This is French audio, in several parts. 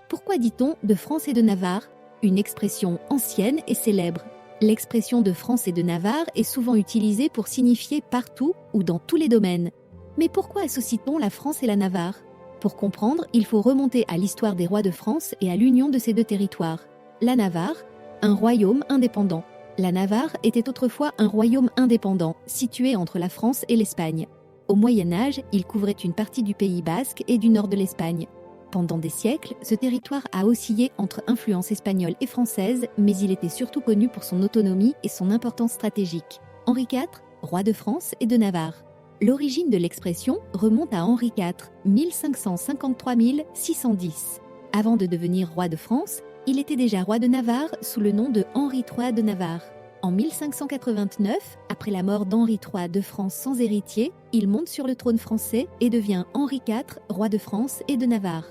Pourquoi dit-on de France et de Navarre? Une expression ancienne et célèbre. L'expression de France et de Navarre est souvent utilisée pour signifier partout ou dans tous les domaines. Mais pourquoi associe-t-on la France et la Navarre? Pour comprendre, il faut remonter à l'histoire des rois de France et à l'union de ces deux territoires. La Navarre, un royaume indépendant. La Navarre était autrefois un royaume indépendant, situé entre la France et l'Espagne. Au Moyen-Âge, il couvrait une partie du Pays basque et du nord de l'Espagne. Pendant des siècles, ce territoire a oscillé entre influences espagnoles et françaises, mais il était surtout connu pour son autonomie et son importance stratégique. Henri IV, roi de France et de Navarre. L'origine de l'expression remonte à Henri IV, 1553-1610. Avant de devenir roi de France, il était déjà roi de Navarre sous le nom de Henri III de Navarre. En 1589, après la mort d'Henri III de France sans héritier, il monte sur le trône français et devient Henri IV, roi de France et de Navarre.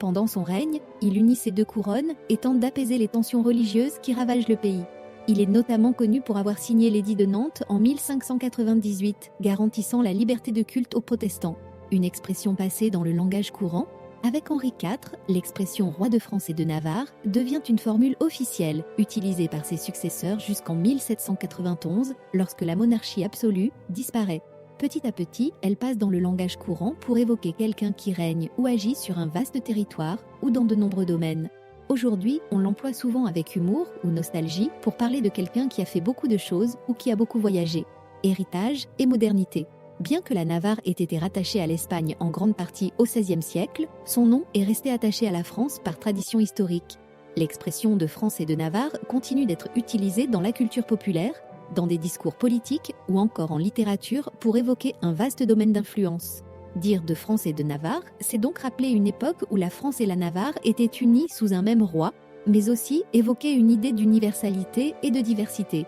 Pendant son règne, il unit ces deux couronnes et tente d'apaiser les tensions religieuses qui ravagent le pays. Il est notamment connu pour avoir signé l'édit de Nantes en 1598, garantissant la liberté de culte aux protestants. Une expression passée dans le langage courant. Avec Henri IV, l'expression roi de France et de Navarre devient une formule officielle, utilisée par ses successeurs jusqu'en 1791, lorsque la monarchie absolue disparaît. Petit à petit, elle passe dans le langage courant pour évoquer quelqu'un qui règne ou agit sur un vaste territoire ou dans de nombreux domaines. Aujourd'hui, on l'emploie souvent avec humour ou nostalgie pour parler de quelqu'un qui a fait beaucoup de choses ou qui a beaucoup voyagé. Héritage et modernité. Bien que la Navarre ait été rattachée à l'Espagne en grande partie au XVIe siècle, son nom est resté attaché à la France par tradition historique. L'expression de France et de Navarre continue d'être utilisée dans la culture populaire, dans des discours politiques ou encore en littérature pour évoquer un vaste domaine d'influence. Dire de France et de Navarre, c'est donc rappeler une époque où la France et la Navarre étaient unies sous un même roi, mais aussi évoquer une idée d'universalité et de diversité.